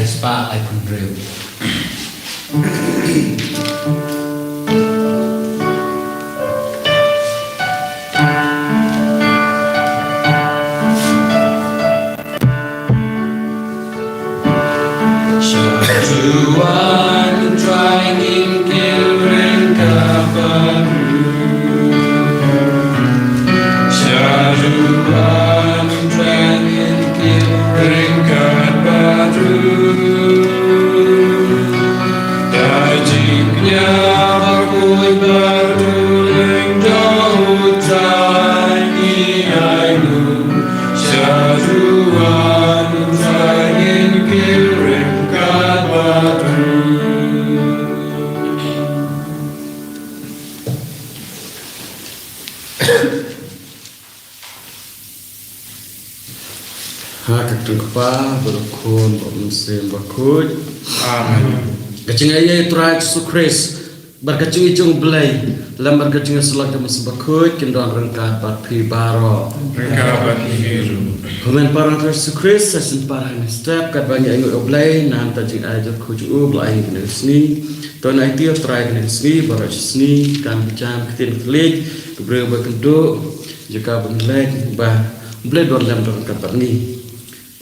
spa ai pun reu. Syahruan trying kilring kabaru. Syahruan trying kilring kabaru. Dajiknya bakul berduling jauh trying ainu. Syahruan trying kilring Hakatungpa berukun bermusim berkut. Amin. Kacing ayat Tuhan Yesus Kristus berkacing ijung belai dalam berkacing selak dalam sebekut kendon rengkat berpi baro. Rengkat berhiru. Komen para Yesus Kristus asin para step kat banyak ingat belai nam tajing ayat kuju belai kena sini. Tuhan ayat terakhir kena sini baru sini kan jam ketin klik kebreu berkenduk jika belai bah belai don dalam rengkat berni.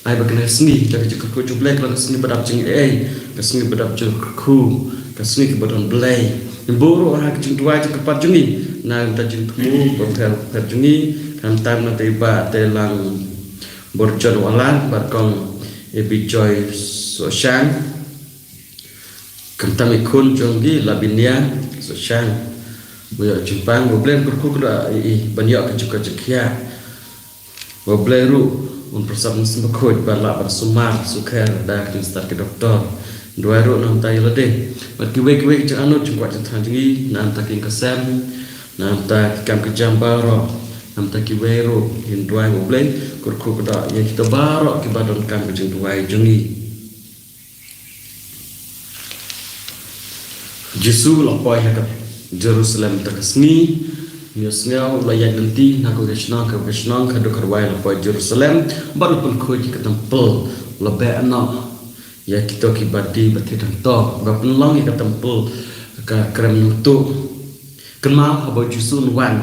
Ai bakal seni tak cukup ku jublek lang seni badap jeng kasni badap jeng ku kasni ke badon blay buru ha jeng dua jeng kepat jengi na ta jeng temu bertel perjengi kan tam na tiba telang borjon walan barkong ebi joy so shang kan tam ikun jongi labinia so shang boyo jimpang boblen ku da i banyak juga jekia bobleru un persam sembekut balak bersumar suker dah start ke doktor dua ro nam tai lade bat kiwe jang anu jengkwat jang tangi nam taking kesem nam ta kam ke jambaro nam ta kiwe ro in dua ngobleng kurku kada ya kita baro ke badon kam ke jeng dua jengi Jesu lapoi hakat Jerusalem takasni Yosngau layan nanti nak kesnang kado kerwai lapoi Jerusalem baru pun kuji ke tempel lebih anak ya kita kibadi bertidan to bapun long ke tempel ke krem tu kenal abo Jesu wan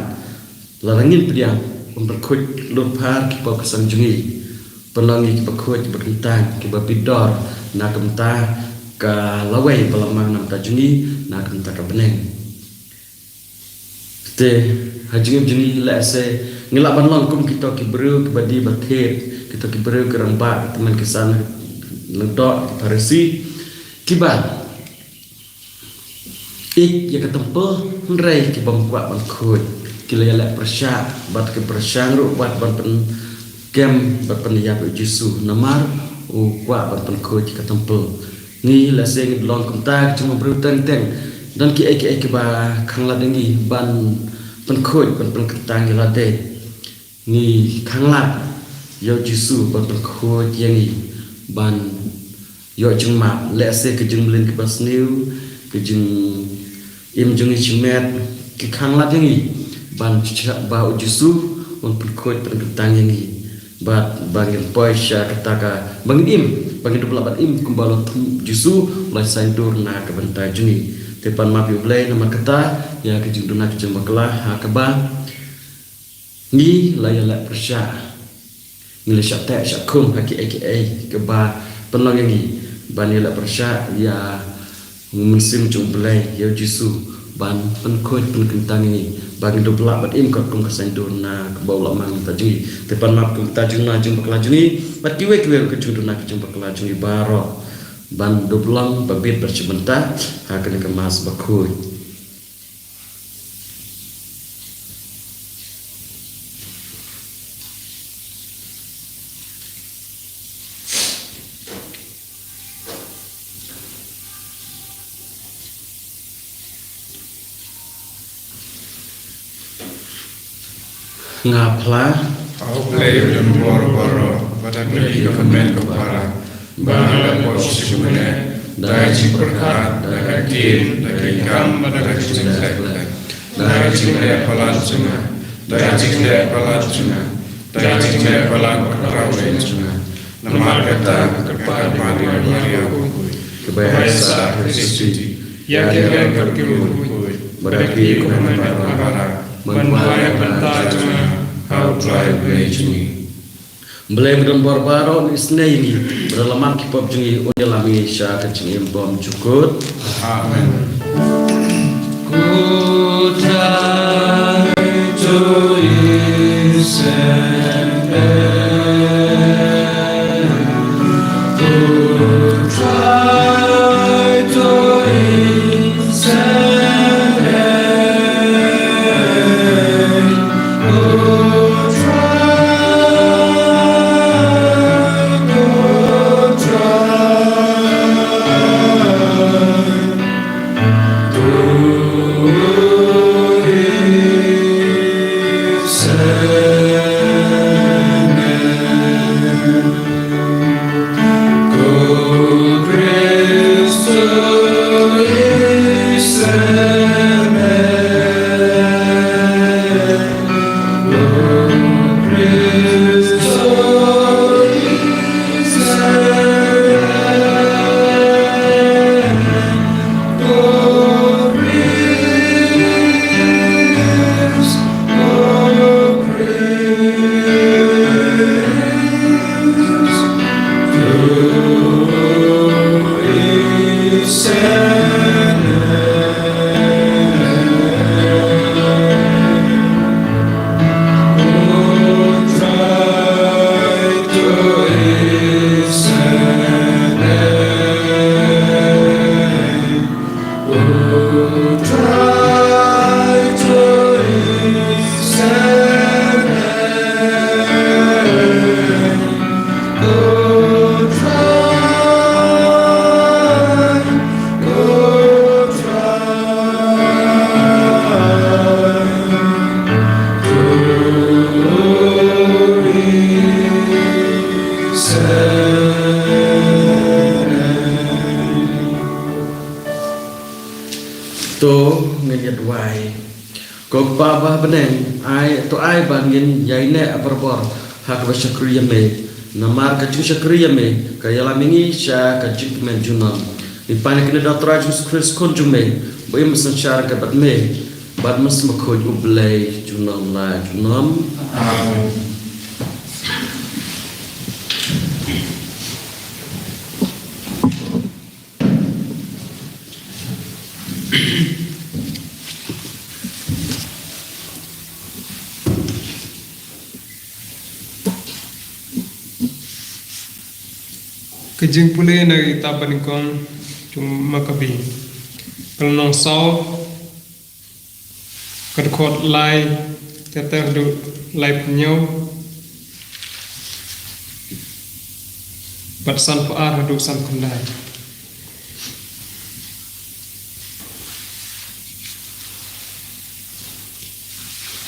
larangin pediang berkuj lupar kipa kesang jengi penlangi kipa kuj berkentang kipa bidor nak kentah ke lawai pelamang nam tajungi nak kentah ke beneng te hajing jeni la se ngelak ban long kum kita ki beru ke badi bathet kita ki beru ke ramba teman kesan ledok parisi kibat ik ya ketempo nrei ki bam kwa ban khut ki la la persya bat ke persyang ru bat ban pen kem bat pen ya Yesu namar u kwa ban pen khut ki ketempo ni la se ngi long kum ta cuma beru teng dan ki ba khangla dengi ban penkhut ban penketang lade ni khangla yo Jesu ban penkhut yang ni ban yo jengma lese ke jenglen ke basniu ke jeng im jengi chimet ki khangla dengi ban ba Jesu ban penkhut penketang yang ni bat bangin poisha kataka bangin dupla im kumbalo Jesu la saindur na ke bentai jengi tepan mapi ulai nama kata ya kejung duna kejung baklah hakaba ni layala persya ni le syata syakum haki keba penlang ni banila persya ya musim jung belai ya Jesu ban penkut penkentang ni bagi dupla bat im kot kum kesan duna kebau lamang tajungi tepan map kum tajung na jung baklah jungi bat kiwe kejung duna kejung baklah jungi baro ban dublang babit bersebentar akan kemas bakut ngapla au play dan boro pada beli komen kepala Bangla posisi mana, dari ciperkat, dari tim, dari kam, dari cincin, dari cincin pelan cina, dari cincin pelan cina, dari cincin pelan perawai cina. Nama kata kepada mari aku kebiasa Kristi ya kira berkiru berarti komen para menwaya pentajma how try bejmi Belai berdombor baron isnei berlaman kipop jengi unyalami sya kecing bom cukut. Amen. Ku try to Kau papa beneng, ai bangin yaine aperbor hak bersakriya me, namar kaju sakriya me, kaya lamingi sya kaju menjunam. Ipanik ni doktor Yesus Kristus konjume, boy mesan syar kabat me, bad mas makhoj ublay junam la junam. Amen. Kejeng pulih nari taban kong cung makabi pelnong saw kedkot lai teteh du lai penyau bat san paar du san kundai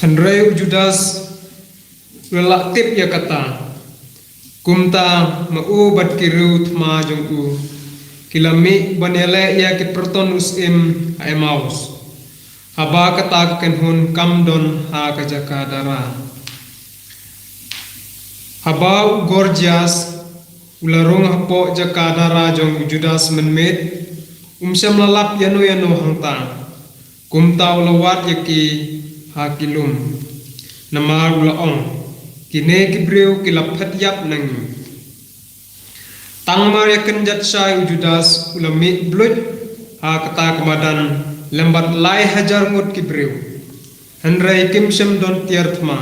Henry Judas relatif ya kata kumta mau bat kiru thma jong u kilami banele ya ki pertonus im Emmaus haba kata ken hun kamdon ha kajaka dara haba Gorgias ularung hapo jaka dara jong Judas menmet umsyam lalap yano hangta kumta ulawat yaki hakilum nama ulaong kine kibreu kilaphat yap nang tang maria kenjat syai Judas ulami blut ha kata kemadan lembat lai hajar ngut kibreu henrai kimsem don tiarthma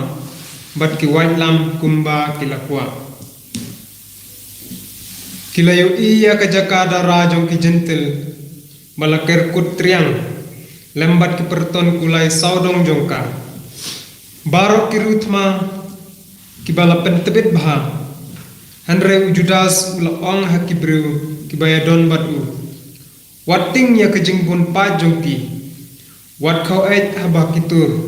bat ki wailam kumba kilakwa kilayu iya kajakada rajong ki jentil balakir kutriang lembat ki perton kulai saudong jongka barok kiruthma kibala pentebet bah Henry Judas ulaong hakibreu kibaya don batu wating ya kejingbun pa jongki wat kau ait habakitur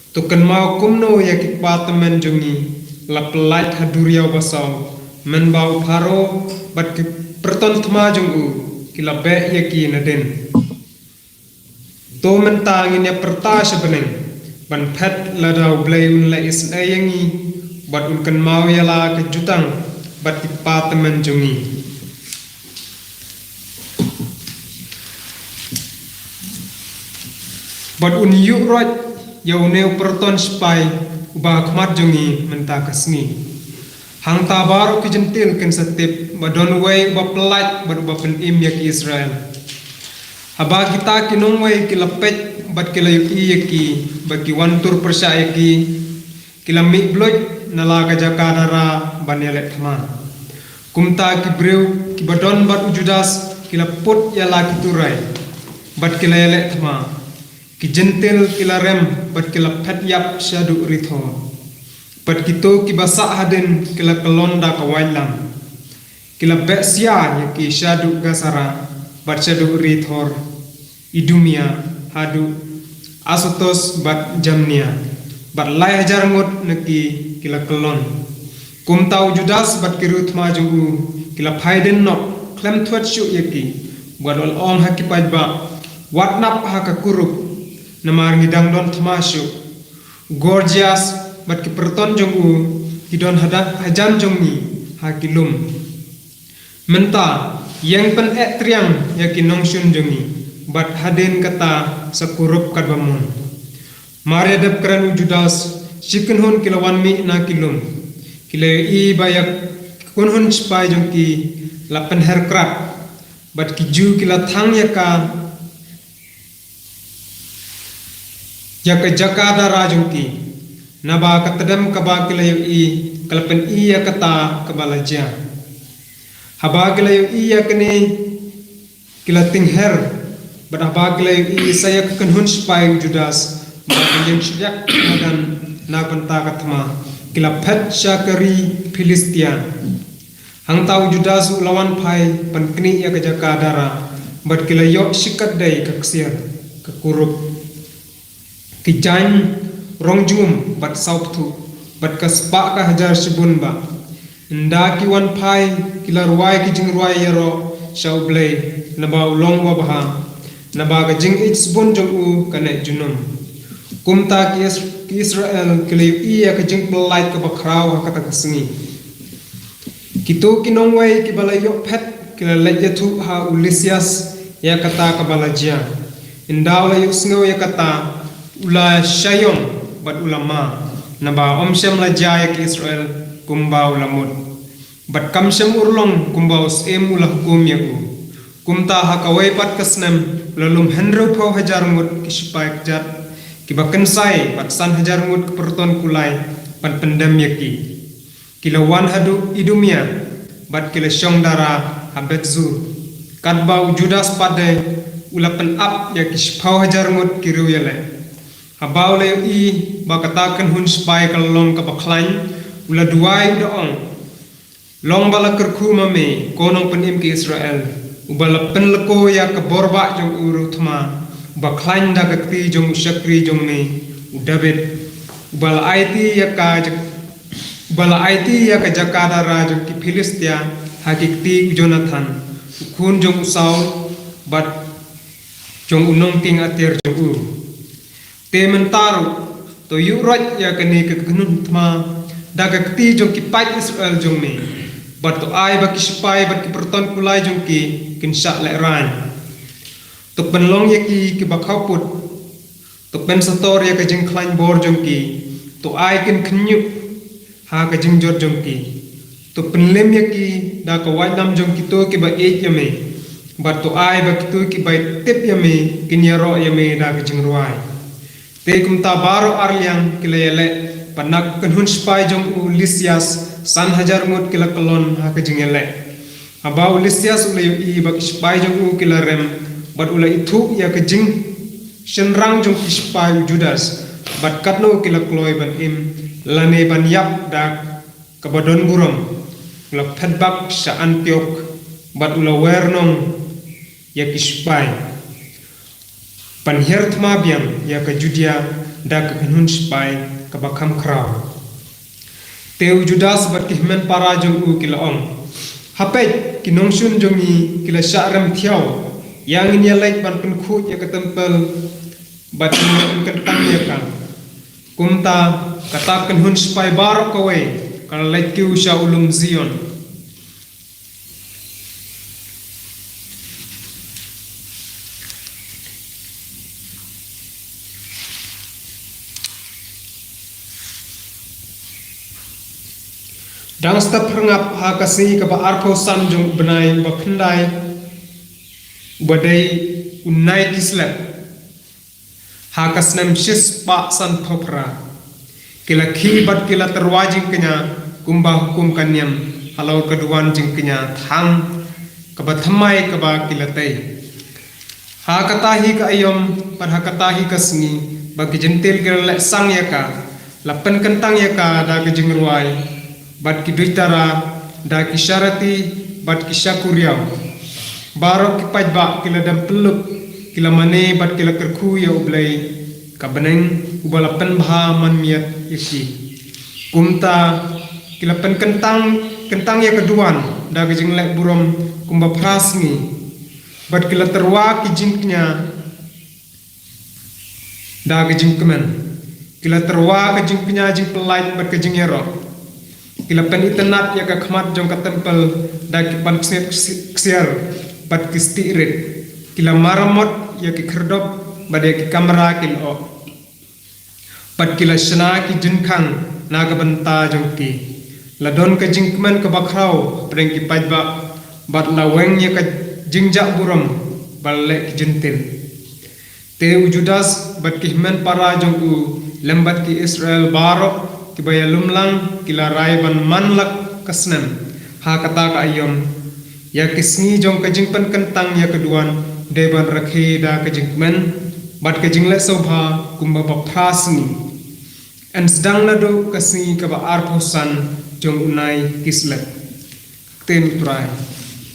tuken mau kumno ya kipatamen jongi lapelait haduriau basau men bau paro bat ki perton thma jongu kilabe ya ki naden to mentangin ya perta sebeneng ban pet ladau blayun la is ayangi bat unkan mau yala ke jutang bat departemen jongi. Bat uniuk roj yau neu perton spai ubah khmat jongi menta kasni. Hang tabar ki jentil ken setip badon wei ba pelat bad ba pen im yak Israel. Haba kita kinong wei ki lepet bat ki layu ki bagi wantur percaya ki kilami bloj nala ka jakadara banelek thma. Kumta ki breu ki badon bat ujudas kilaput yala ki turai bat kilayelek thma. Ki jentil kila rem bat kila pet yap syadu rithor bat kito ki basak hadin kila kelonda kawailam kila beksia ya ki syadu gasara bat syadu rithor idumia hadu asotos bat jamnia bat lai hajar ngot neki kila kelon kum tau judas bat kirut maju kila phaiden not klem thwat syu yaki bat ol ong hakipaj ba watnap hakakurup namar ngidang don thamasyu gorgeous bat ki perton jongu kidon hadat hajan jongi hakilum menta yang pen ek triang yakin nongsun jongi bat haden kata sakurup kadbamun maredep kran judas chicken hon kilawan mi na kilum kile i bayak kun hon spai jongki lapen herkrat bat kiju kila thang yaka jaka jakada rajungki naba katadam kaba kilayu i kalpen iya kata kabalaja haba kilayu iya kene kilating her badaba kilayu i saya kenhun spai judas makan syak madan nabanta katma kilapet syakari Filistia hang tau judas lawan pai pankni ya jakadara bad kilayo sikat dai kaksiar kakurup kijan rongjum bat sauptu bat kaspa ka hajar sibun ba nda ki wan pai kila ruai ki jing ruai yaro shaublei naba ulong wa baha naba ga jing its bun jong u kane junum kumta ki Israel kile iya ka jing pelait ka bakraw ha kata kasngi kitu kinong wai ki balayo phet kila lejatu ha Ulysses ya kata ka balajia indaw la yusngo ya kata ula syayong bat ulama naba omsem la jaya ki Israel kumbau lamut bat kamsem urlong kumbau sem ulah hukum yaku kumta hakawai pat kasnem lalum hendro pau hajar mut ki sipai jat ki baken sai pat san hajar mut ke perton kulai pat pendam yaki kilawan hadu idumia bat kila syong dara habet zur kadbau judas pade ula pen up yaki sipau hajar mut ki ruyale habau le i bakatakan hun spai kalon ka baklain ula duai doong long bala kerku mame konong penim ki Israel ubala penleko ya ke borba jong uru thma baklain da gakti jong syakri jong me udabet ubala IT ya ka jakada ra jong ki Filistia hakikti Jonathan kun jong usau bat jong unong ting atir jong uru temen taru to yuraj ya kene ke gnun thma daga kti jong ki pai Israel jong me bat to ai ba ki spai bat ki perton kulai jong ki kin sha le ran to penlong ye ki bakhaput to pen sator ya ka jing klain bor jong ki to ai kin khnyuk ha ka jing jor jong ki to penlem ye ki da ka wai nam jong ki to ki ba e ye me bat to ai ba ki to ki bai tip ye me kin ya ro ye me da ka jing ruai te kumta baro arliang kilayele panak kenhun spai jong Ulysses san hajar mut kila kelon ha ka jingele aba Ulysses ulayu i bak spai jong kilarem bat ulai itu ya ka jing shenrang jong spai Judas bat katno kila kloy ban im lane ban yap dak kabadon guram la phadbak sa Antioch bat ula wernong ya ki spai panher thma biam ya ka Judea da ka kenhun spai ka bakam kraw teu Judas bat kihmen para jong kila ong hapet kinongsun jongi kila syarem thiaw yang nya laik ban pen khu ya ka tempel bat kan tang ya kan kumta kata kenhun spai bar ka we kala laik kiu sha ulum Zion Dang step rengap ha kasi ka ba arpo san jong benai ba pendai badai unai kislep ha kasnem shis ba san thopra kila khibat kila terwajing kenya kumba hukum kanyam halau keduan jing kenya thang kaba thamai kaba kila tei ha katahi ka ayom par ha katahi kasngi bagi jentil kila lek sang yaka lapen kentang yaka da ke jingruai bat ki duitara da ki syarati bat ki syakuriau barok ki pajba kila dam peluk kila mane bat kila kerku ya ublai kabeneng ubala pen bha man miat yaki kumta kila pen kentang ya keduan da ke jinglek burom kumba prasmi bat kila terwa ki jingknya da ke jingkemen kila terwa ke jingknya jing pelait bat ke jingero kila pen itenat ya ke khmat jong ka tempel da ki pan ksiar bat ki stirit kila maramot ya ki kherdop badai ki kamera kin o pat kila shana ki jinkang naga banta jongki ladon ka jinkman ka bakrau preng ki pajba bat laweng ya ka jingja buram balle ki jintil te ujudas bat ki men para jongku lembat ki Israel baro ki baya lumlang kila raiban manlak kasnem ha kata ka ayom ya kisngi jong ka jingpan kentang ya keduan deban rakhe da ka jinkman bat ke jingle sobha kumba baprasni en sedang nado kasi ka ba arposan jong unai kislet ten prai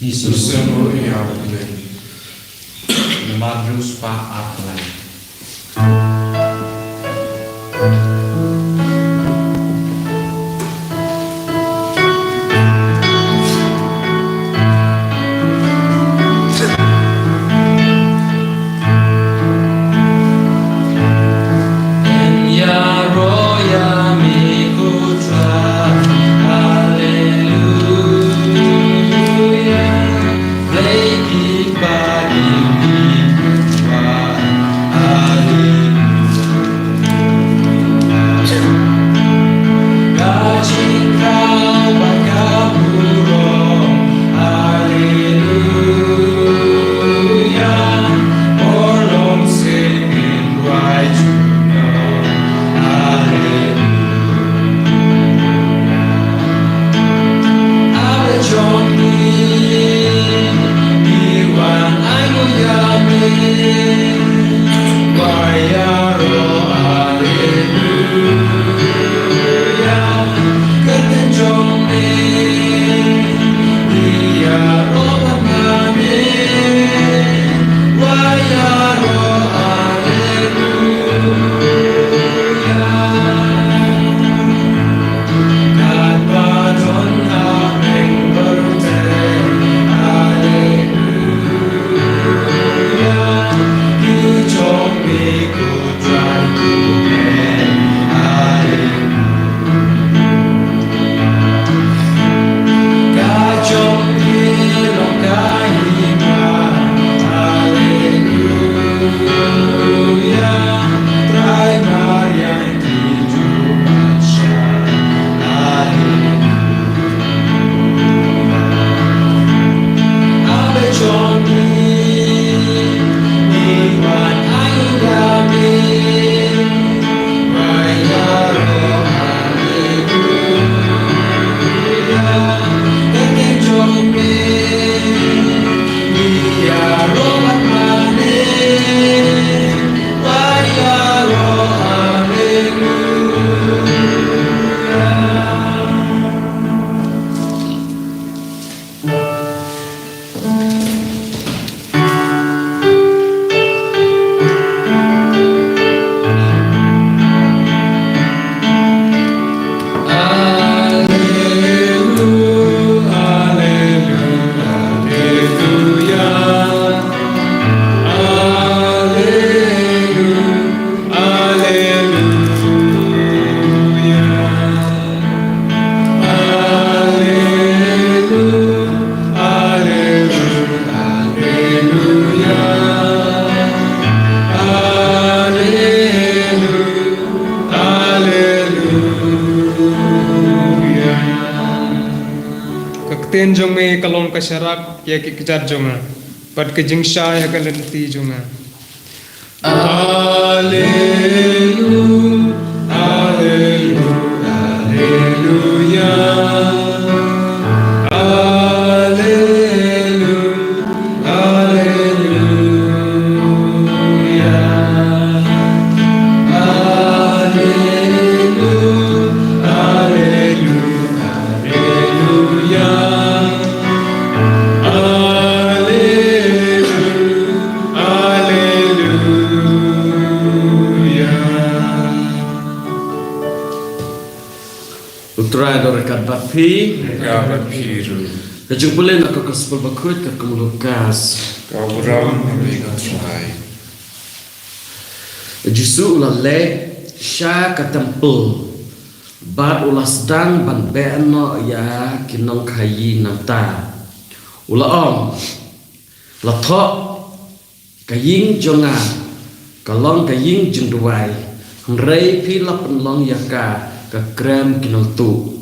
Yesus semua yang boleh memadus pak atlai. Bye. Kakten jong me kalong kasyarak ya ki kejar jonga. Pat ke jingsha ya kalenti jonga. Alleluia, alleluia, alleluia. Alleluia, alleluia. Alleluia, alleluia, alleluia. Utrai do rekat bapi. Kabat biru, Kajung boleh nak kau kasih berbakut kat kamu Lukas. kau beram mengingat selai. Jisu ulah le sya ka tempel. Bat ulah sedang ban beno ya kinong kayi nanta. Ulah om. La thok kaying jonga. Kalong kaying jeng duai. Rei pi la penlong ya ka krem kinong tu.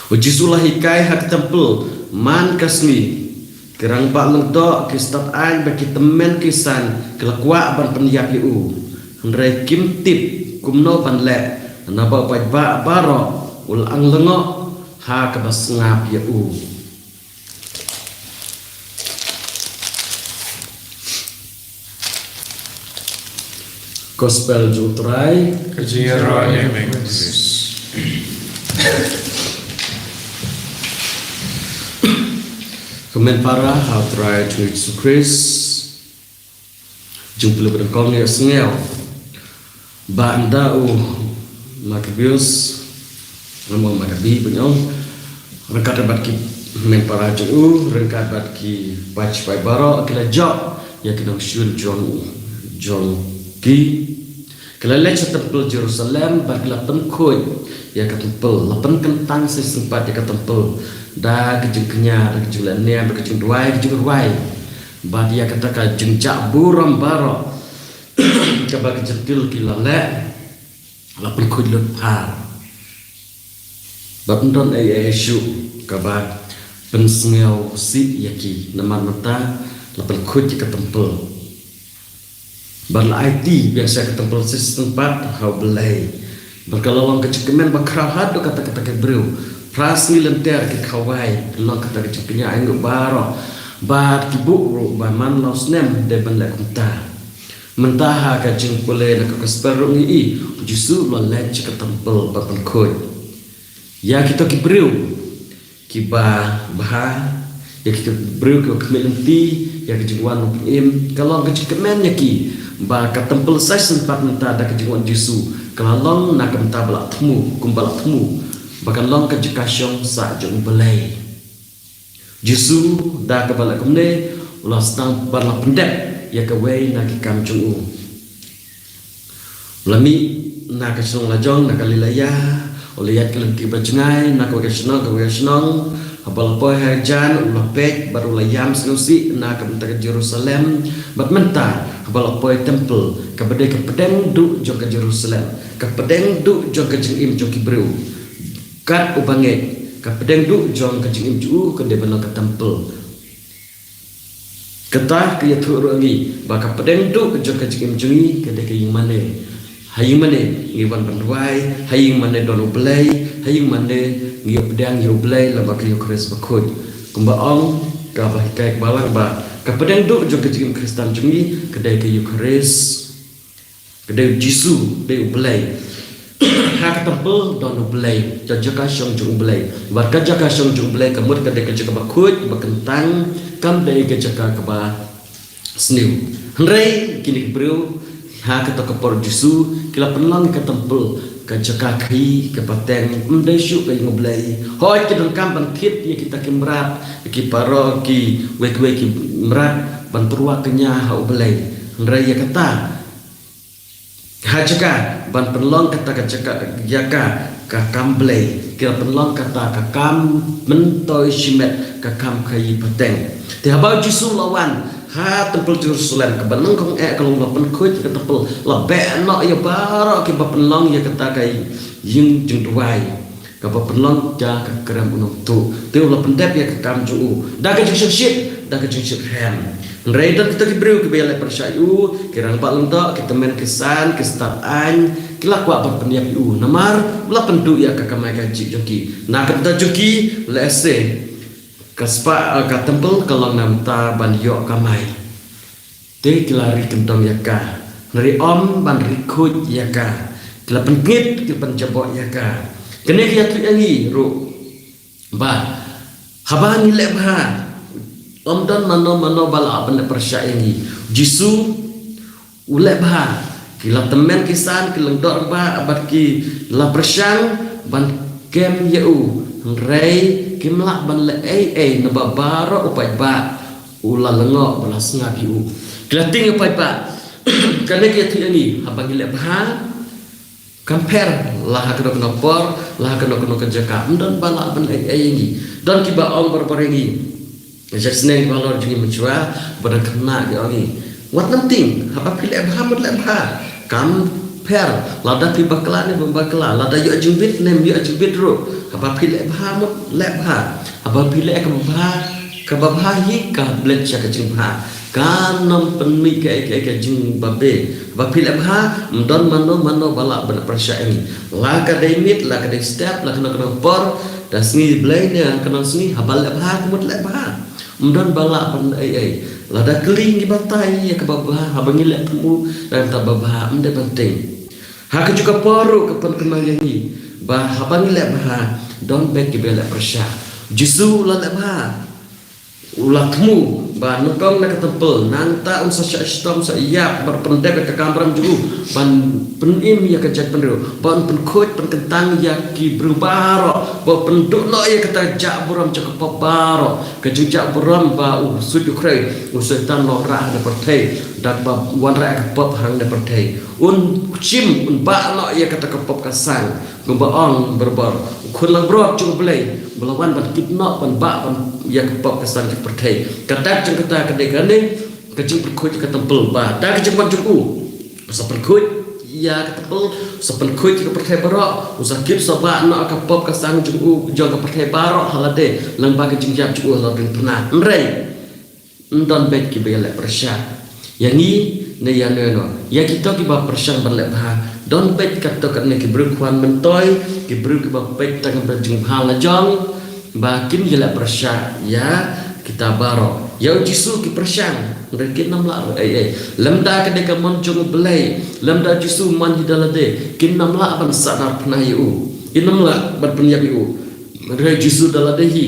Jisu lah hikai hak tempel man kasmi. Kerang pak leng dok kistat ain bagi temen kisan kelakwa ban penyak yu. Rei kim tip kumno ban le. Napa pai ba baro ul ang lengok ha ka bas ngap yu. Gospel jutrai Kejira emengsis. Kemen para how try to Yesus Kris jumpa pada kau ni sengel banda Makabius nama Makabi penyong rengkat dapat ki men para juu rengkat dapat ki bac pai baro kila job ya kena syun John ki kila lech tempel Jerusalem bagla temkoi ya ka tempel lapan kentang sesempat ya ka tempel dah kejeng kenyar kejeng lanian kejeng duai kejeng ruai bah dia katakan jeng cak buram baro kaba kejeng til kilale lapan koi lepar bapendon Yesu kaba pensengel si yaki nama mata lapan koi ke tempel barla IT biasa ke tempel sesempat hau belai berkalawang kecekemen bakrahad kata-kata kebreu Prasni lenter ke kawai long kata ke cipnya engu baro bat kibu ba man los nem de ban la kunta mentaha ka jing pole na ka kasperu ngi jisu lo lech ke tempel ba pan khoi ya kita kibreu kiba bah ya kita breu ke kmelenti ya ke jingwan im kalau ke cikemen yaki ba ka tempel sai sempat menta da ke jingwan jisu kalau nak menta balak temu kumbalak temu bahkan long kejekasyong sa jong belai Jisu dah kebala kumne ulah sedang barla pendek ya kawai nak kam jong lami nak kesong lajong nak kalilaya oleh yat kelenti bajengai nak kawai senong abal poy hajan ulah pek baru layam senusi nak ke Jerusalem bat menta abal poy temple kabade kapedeng du jong ke Jerusalem kapedeng du jong ke jeng im jong kibreu kat ubange kapedeng du jong ke jing imju ke de benang ke tempel ketah ke yatu rangi ba kapedeng du ke jong ke jing imju ke de ke ying mane haying mane ngiwan banduai haying mane don ublai haying mane ngiop pedang ngiop ublai la ba ke Kris bakut kumba ong ka ba kai balang ba kapedeng du jong ke jing Kristan jungi ke de ke Kris ke de Jisu de ublai hak tempel don ublai jaka syong jung ublai warga jaka syong jung ublai kamut ka de ka jaka bakut bakentang kam de ka jaka ka ba sniu rei kini bro hak to ka por Jisu kila penlang ka tempel ka jaka kai ka pateng mde syu ka ublai hoi ki don kam ban thit ye kita ki mrat ki paro ki wek ki mrat ban turwa kenya ha ublai rei ya kata hajaka ban penlong kata jaka ka kamblei kira penlong kata ka kam mentoi shimet ka kam kai pateng ti habau Jisu lawan ha tempel Jerusalem ke banang kong kalau lapan khoi ke tempel la be no ya baro ke ba penlong ya kata kai ying jung duai Kapa penlon ja ka keram unong tu la pendep ya ka kam ju da ka jing shit ham rei dan kita kibriu ke bela persyayu kirang pak lento kita men kesan ke start an kelak wa ber pendiap u namar la pendu ya ka kamai gaji joki na ka ta joki la se ka spa ka tempel kalong nam ta ban yo kamai te kilari kentong ya ka nari om ban rikut ya ka kila pengit kila penjabok ya ka kene kia tu yangi ru ba habani lebha om dan mano bala apa ne persya yangi jisu ulebha kila temen kisan kila dor ba abad ki la persyang ban kem yau rei kimlak ban le ai na ba baro upai ba ula lengo bala sngap yu kila ting upai ba kene kia tu yangi habani lebha compare lah kena por lah kena kerja dan balak ben ini dan kiba ong berperengi just neng valor jungi mencuba pada kena dia ini what nothing apa pilih Muhammad lebha compare lada kiba kelane membakla lada yo jumbit nem yo jumbit ro apa pilih Muhammad lebha apa pilih kababha hi ka blet cha ka jingha kanam penmi ke jing babe bapi lebha don mano bala ben persya ini la ka demit la ka step la kena por da sni blaina kena sni habal lebha kemut lebha don bala ben la da keling di batai ya ka babha habangi lek temu dan ta babha mende penting ha ka juga poru ke pen kemang ini ba habangi lebha don back ke bela persya jisu la lebha ulatmu ban nukong nak tempel nanta unsa syaitam sa iya berpendep ke kamram juru ban penim ya kejat penru ban penkut penkentang ya ki berubaro ba penduk no ya kata jak buram cak paparo kejujak buram ba suju krei usetan no rah de pertei dak ba wan ra ke pop hang de pertei un chim un ba no ya kata ke pop kasang gumba ong berbar kun lang brok chung blai belawan ban kitno ban ba ban ya ke pop kasang ke pertei kata jeng kata kedekane kecing perkut ke tempel ba da kecing panjuku sa perkut ya ke tempel sa perkut ke pertei barok usakip sa ba na ka pop kasang juku jong ke pertei barok halade lang ba kecing jap juku la bin pernah nrei ndon bet ki bela persya yangi ne ya no ya kita ki ba persya berlek ba don bet kata kat ne ki berkuan mentoy ki beruk ba bet tang berjing hala jong ba kin yela persya ya kita baro ya jisu ki persyang rekit nam la lemda ke deka monjong belai lemda jisu man hidalade kin nam la ban sadar pnah yu inam la ban penyap yu re jisu dalade hi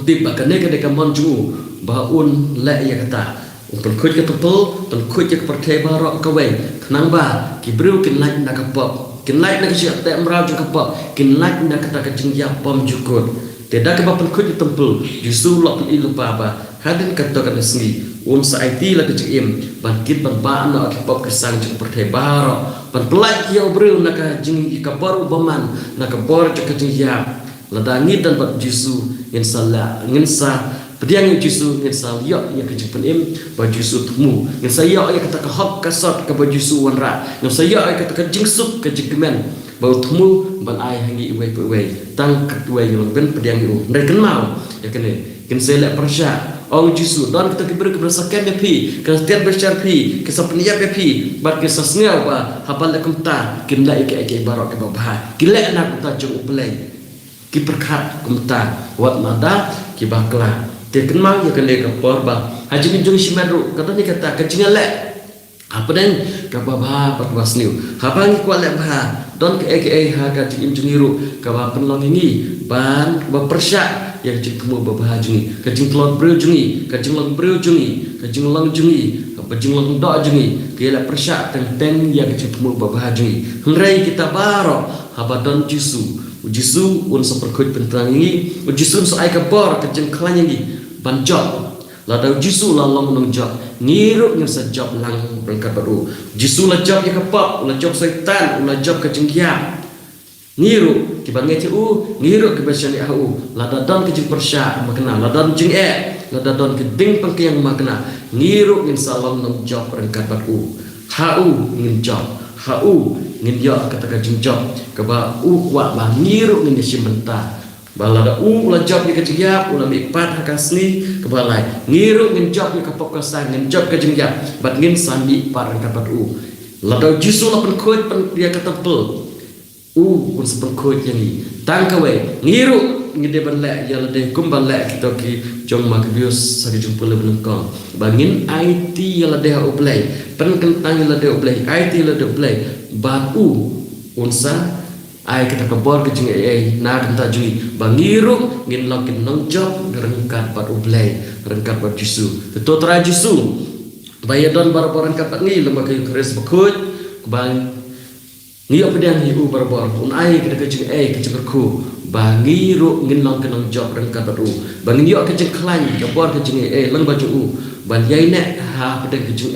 tip bakane ke deka monjong baun la ya kata pen khut ke tepel pen khut ke pertei baro ka we knang ba ki bru kin lak na ka pop kin lak na ka siap te mrau ka pop kin lak na kata ka jingya pom jukut tidak kebapan kuit di tempel justru lok lupa apa hadin katakan sendiri unsa IT la kecim bangkit ban na akipop kesang jeng pertei baro ban pelak ya obril na ka jing ikapor baman na ka bor jeng kejia ladangi dan bat justru insyaallah nginsa pediang justru insal yo ya kejing penim ba justru temu nginsa yo ya kata ka hok kasot ka ba justru wanra nginsa yo ya kata ka jing sup ka jingmen bau temu ban ai hangi iwai tang kedua yang ben pediang yu ndai kenal ya kene kin selek persya ong jisu don kita kiber kebersakan ya pi kestian besyar pi kesapniya ya pi bat kesasnya ba hafal lakum ta kin la ike barok ke babah kilek nak ta jung uplai ki perkat kumta wat mada ki bakla te kenal ya kene ke porba haji jung simeru kata ni kata kecingale apa dan kababha patwasniu habangi kualek bah don ke ha ka jing jungiru ka penlong ini ban ba persya yang jing temu babah jungi ka jing telot breu jungi ka jing long breu jungi ka jing long jungi ka jing long do jungi ke la persya teng yang jing temu babah jungi hngrai kita baro habadon jisu un seperkut pentang ini jisu so ai ka bor ka jing klan ini ban job la dau jisu la long nong job ngiru ngir sa job lang berangkat baru jisu la job ya kapap la job setan la job ka jengkia ngiru ki bangai ngiru ki besyani la dadon ki jeng persya makna la dadon jeng la dadon ki ding pangke yang makna ngiru ngin salong nong job berangkat baru ngin job hau ngin yo kata ka jengjob ka ba kwa ba ngiru ngin simenta bala da la job ni ka jiap ula mi pat ka sni ka balai ngiru ngin job ni ka pokasa ngin job ka jengjap bat ngin sami par ka pat la da jisu la pen khoi pen dia ka tempel kun sepen khoi yani tang ka we ngiru ngide ban la ya la de kum ban la kita ki jong ma ka bios sa jumpa le ben kong bangin IT ya la de play pen kentang ya la de play IT la de play ba unsa ai kita ka bor ke jing na kan ta jui bangiru ngin lokin nong job rengkat pat play rengkat pat jisu to tra jisu bayadon bar-baran kat ngi lemba ke kres bakut bang ngi opedian hiu bar-bar un ai kita ke jing ke jing ku bangiru ngin long kenong job rengkat pat bangin yo ke jing klan ke bor ke jing leng baju ban yai ne ha pedang ke jing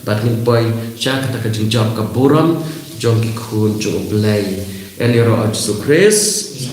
bat ngin boy cha kata ke jing job ka boram jong ki khun jo play eni ro Yesus Kristus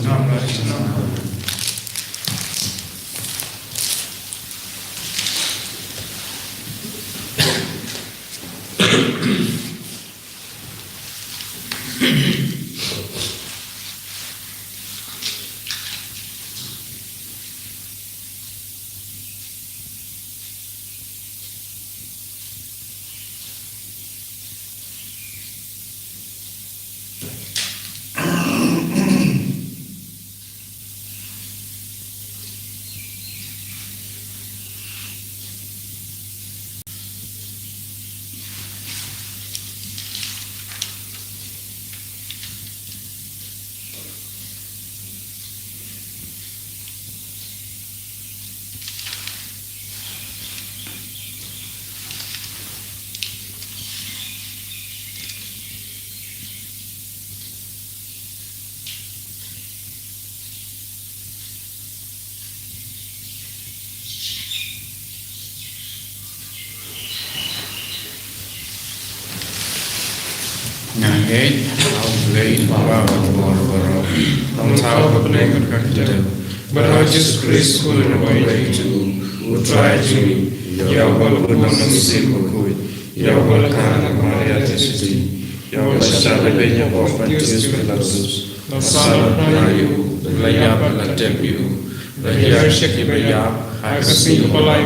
Nangit au blei bawa boro tong tau ka blei ka kete but Jesus Christ who in way to try to ya wal kunam sim ko ya wal kana Maria tesiti ya wal sala benya of Jesus Christus la sala prayu la ya la tepiu la ya sheki beya ha kasi polai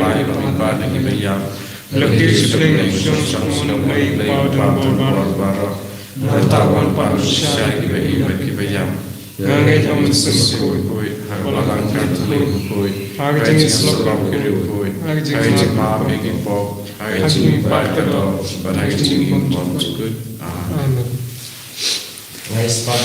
pa ni beya la kiri spring shon shon way pa boro Natawan pa siya kibayam. Ngangay hamun sa makoy, hagalang kantuloy koy, hagajing islok koy, hagajing maapigin po, hagajing ipagkalo, but hagajing impon to good. Amen. Nice part.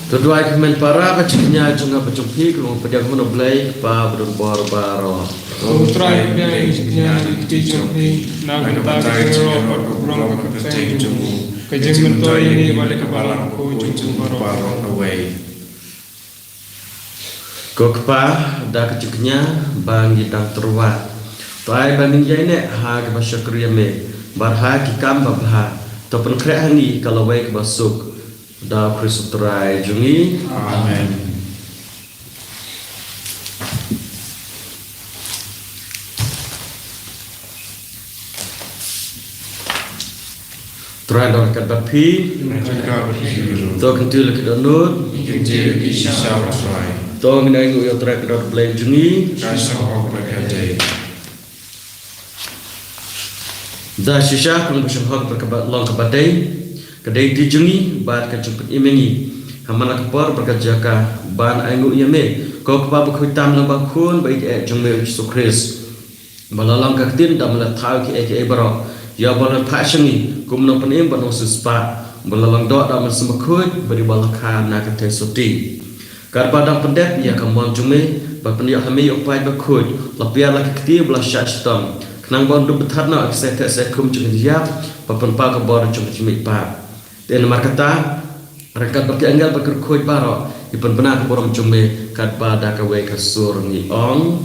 Kedua kemen para bacanya junga pacumpi kelong pediak mono blai pa bedon bor baro. Utrai yang isinya dijung ni nak tak kiro berkurang berkecil jung. Kejeng mentoi ini balik kepala ku jung baro away. Kokpa da kecuknya bangi dang terwa. Tuai bangin jane ha ke basyakriya me barha ki kamba bha. Topen kreani kalau wae ke basuk. Da Kristus terai jungi. Amen. Terai dong kat bapi. Mereka berhidup. To kentil ke donut. Kentil kisah try. To nginai yo terai ke dot blai jungi. Kasih kau berkata. Da shisha kun busum hok berkebat long kebatai. Kedai dijungi bat kejumpat imengi hamana kepor berkerja ka ban aingu yame ko keba bukhui tam lang bakun bai e jungme Yesus balalang kaktin dam la thau ki e baro ya balan pashangi kumno panim bano suspa balalang do dam semakhut bari balakha na ka te soti kar padang pendet ya kamon jungme ba pendia hame yo pai bakhut lapia la kakti bla shashtam knang bon du betharna se kum jung dia papan pa ka bor jung jimi pa dan markata rekat bagi anggal berkerkoi baro ipan benar borom jume kat pada kawe kasur ni ong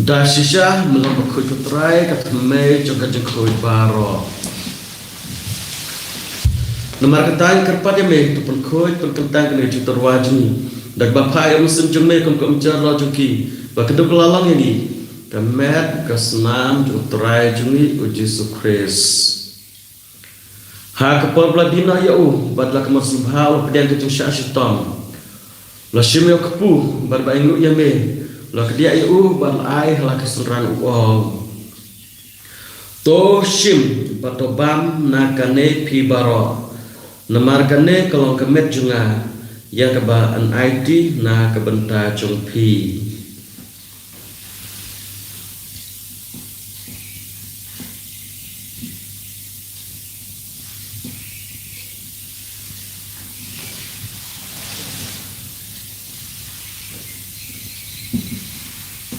da shisha melomba khoi putrai kat me joga jengkhoi baro nomor ketan kerpat ya me tu pun khoi pun kentang kene ju terwajni dak bapai musim jeme kom jar lo juki ba keduk lalang ini kamet kasnam ju trai jungi uji sukres ha kapor bladina ya badla kamar subhau pedian tu syaitan la shimyo kapu bar baingu ya me la kedia iu ban ai la kesuran uong to shim patobam nakane pibaro namarkane kalong kemet junga ya keba an IT na kebenta jongpi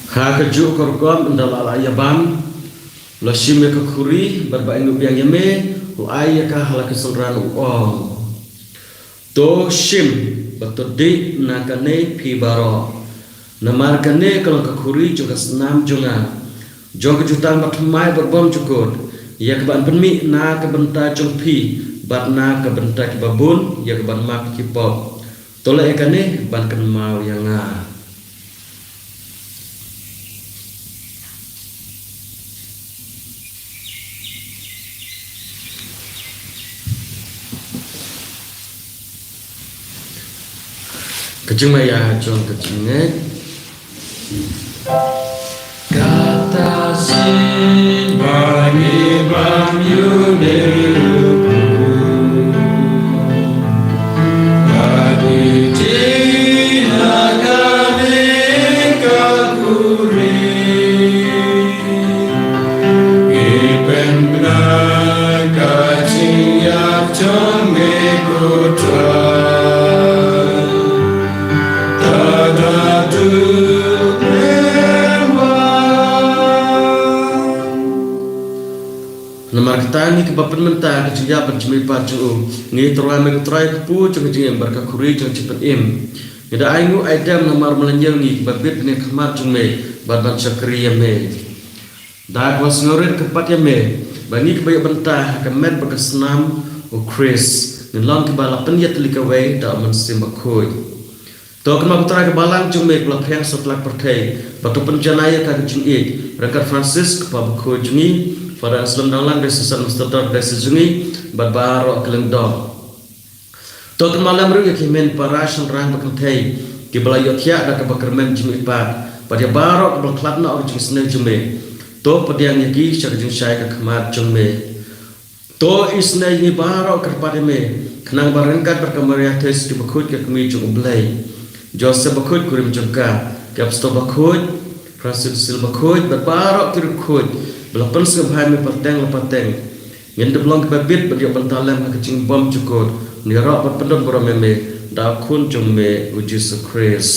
ha keju korgom ndala ayabam lo shime ke khuri barba inu biang yeme lo ayaka hala kesuran uong to shim batodi nakane pibaro namarkane kalau kakuri juga senam junga jong kejutan batmai berbom cukut ya keban penmi na kebenta jongpi bat na kebenta kibabun ya keban mak kipop tole ekane ban ken mau yanga kecing maya jong kecingnya kata sin bagi bam yudeku bagi tina kami kakuri ipen benar kacing yak jong marketani ke bapen mentah ke jia pencumi paju ni terai megutrai pu jeng jeng berkakuri jeng cepet im ida aingu aidam namar melanjang ni babit ni khamat jume badan syakriya me dak was ngorit kepat ya me bani ke bayak bentah ke men berkesenam o Chris ni long ke bala penyat likawai da man simbakoi to kan magutrai ke balang jume kula pheng sotlak perthai batu penjanaya ka jing ik rekat Francis ke babakoi jungi pada Islam dalam desasan mustadar desajungi barbaro kelendong. Token malam ru yakimen parasan rang bakantai ke belayotya da ke bakermen jumi pat pada baro ke belklatna or jing sene jume to padiang yaki syar jing syai ke khamat jume to isne ni baro ke pada me kenang barengkat berkamaria tes di bakut ke kemi jung blai Joseph bakut kurim jengka ke apostol bakut Francis bakut barbaro ke bakut belapan sebahai me pateng lepateng yang deblong kebabit bagi bantalam kecing bom cukut nira pendon boromeme da kun jume uji sukris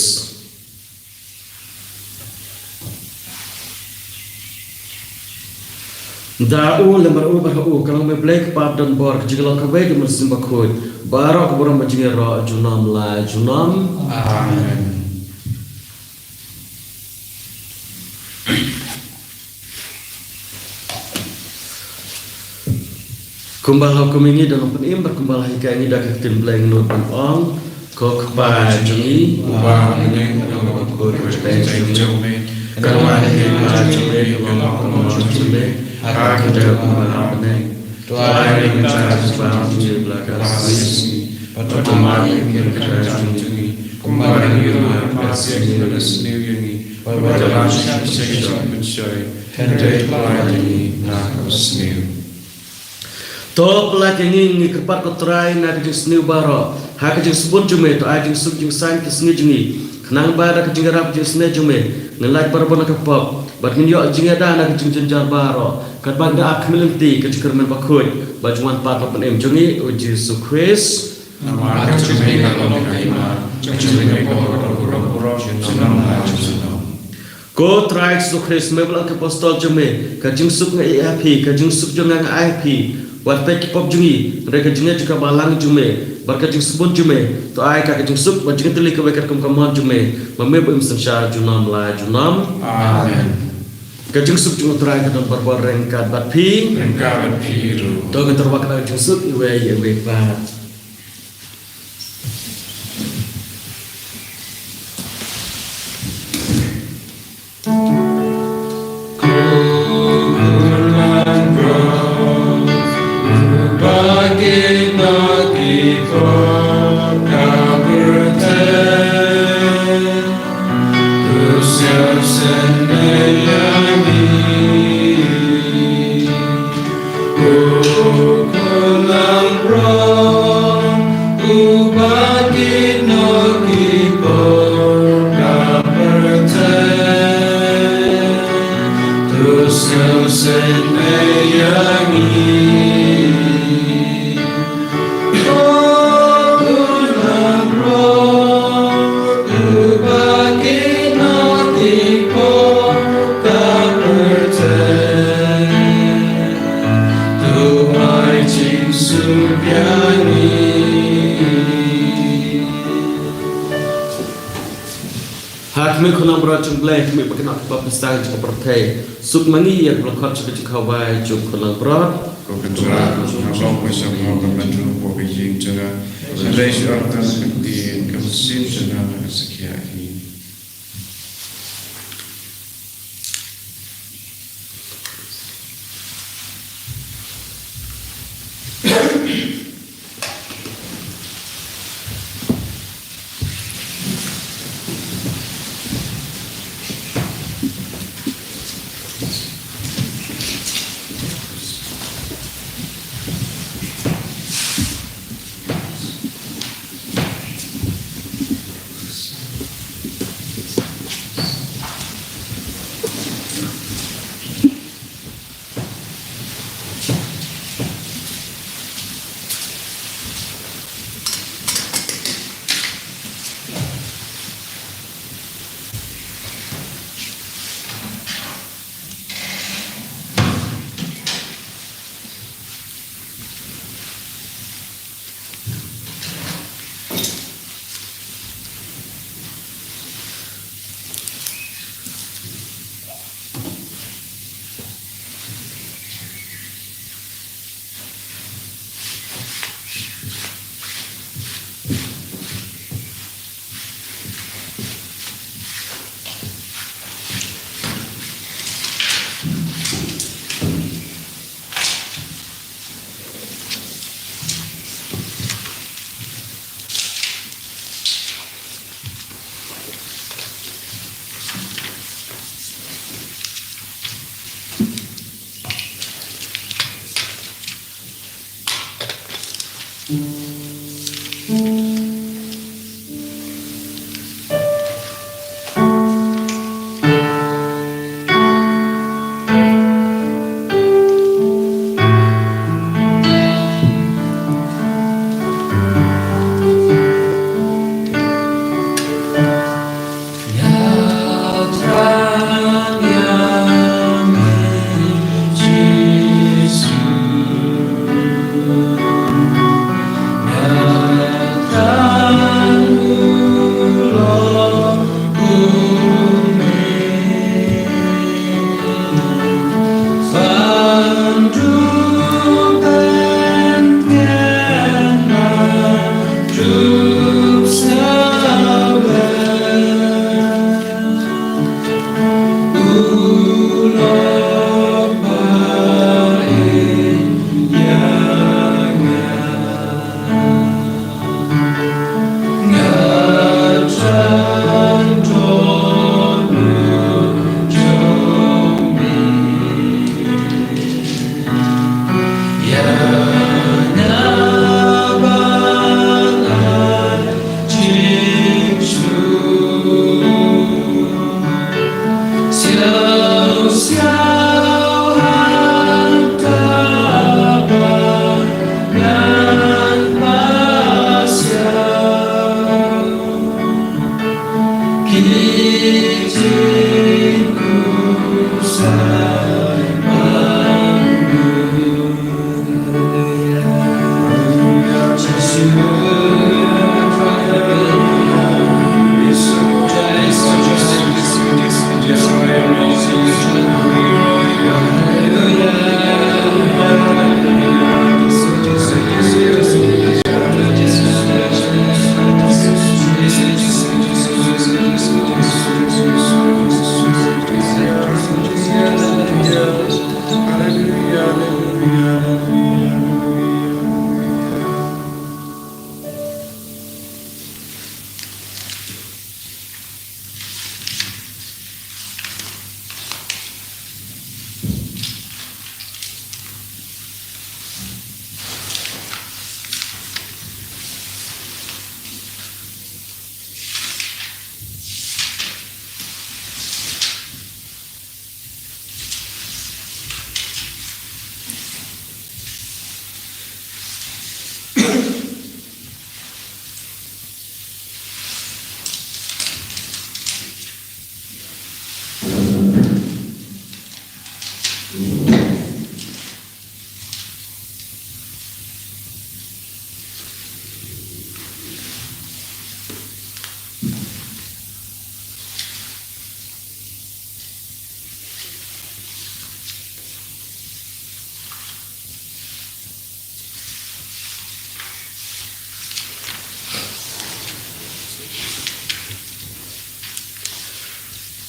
da u lembar u bahu kalau me black pap dan bor jigalong kabai di mesin bakut barok borom bajingero junam la junam Amen. Kumbal hukum ini dalam penim berkumbal hika ini dah ketim beleng nur ong kok pajangi Ubah meneng dalam kod respect jume. Karena hikmah jume dalam kod jume. Hak kita ubah meneng. Tuai mencari sebab jume belakang sisi. Pertama yang kita jungi. Kembali rumah pasien pada seni yangi. Pada sekejap mencari. Hendak pelajari nak seni. To pelak ini kepat kotrai na kejeng seni baro ha kejeng sebut jume to ajeng sub jeng san ke seni jengi kenang bada kejeng rap jeng seni jume ngelai barbona kepop bat min yo jeng ada na kejeng jenjar baro kat bangda akmilenti kejeng kermen bakut bajuan pat lapan jengi uji sukris Nama jume kalau kaima jume kalau pura-pura senang senang. Ko trai sukris mebel ke apostol jume kejeng sub ngai IP kejeng sub jeng ngai IP Wat pek pop jungi mereka jengnya juga balang jume barka jeng sebut jume to ai ka jeng sub bajeng teli ke bekat kamon jume mame bu imsan syar junam la junam Amen. ka jeng sub jeng trai ka don barbar rengkat bat pi Rengkat biru. to ka terwak ka jeng sub iwe bat Hakmi khunam beracung blek mi berkenal kebab besar juga pertai suk mani yang berlakon juga juga kawai juk khunam berat Kau kencurah, nabang pasang mau kebantu bobi jing cera. Selai syaratan penting kemesin senang sekian.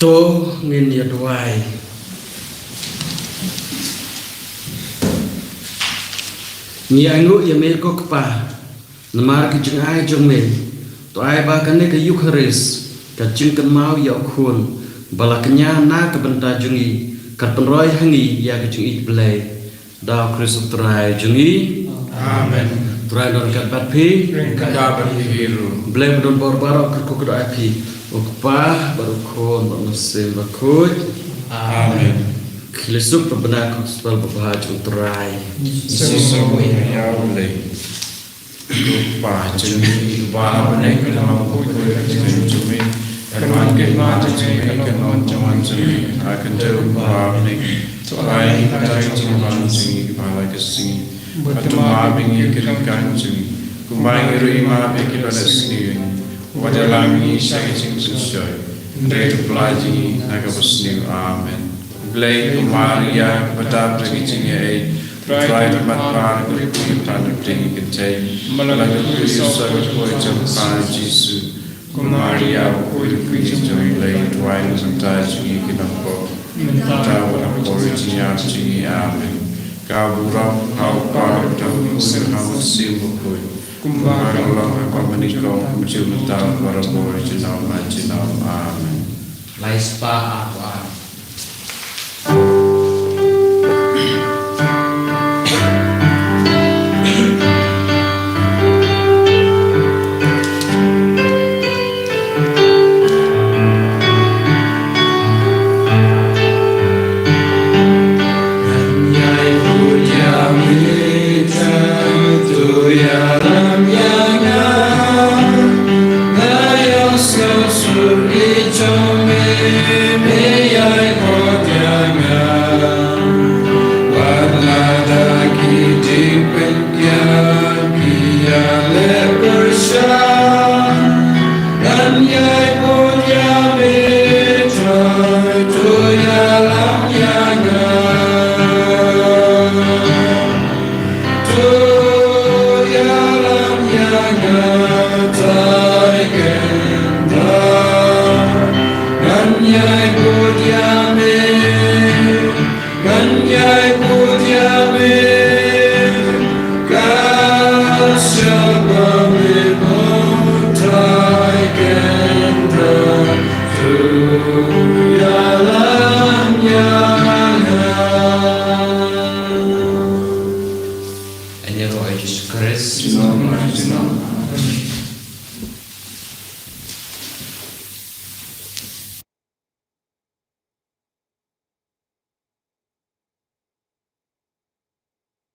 To ngin yadwai Nhi angu yamil ko kpa Namar ki jeng ai jeng me To ai ba kane ka Eucharis Ka jeng kan mau ya khun Bala kenya na ka benta jungi Kat penroy hangi ya ka jeng it belai Dao Kristus terai jungi Amen. Terai don kat bat pi Kabar hiru. Belai don bor barok kerko kedo api Ukpah baru khun baru mesin bakut Amen. Kilisuk perbenak sebal berbahaju terai Sesungguhnya ya boleh. Lupa jemi lupa benek nama buku yang jemi. Kerman kerman jemi kerman jaman jemi. Akan terlupa benek. Tuai pada jaman jemi kepala kesini. Bertemu bingi kirikan jemi. Kumbang irima beki pada sini. Wadalami syaitin susyoy. Ndre pelaji naga besniu. Amen. Blai Maria pada perginya try tempat par kuripi tanah tinggi kecil. Malang Yesus koi jempan Yesus. Maria kuripi joy lay try sampai jingi kenapa. Tahu apa original jingi. Amen. Kaburau kau par tahu kau simbol. Kumbang Allah apa menikau mencium tahu para original. Amen. Laispa apa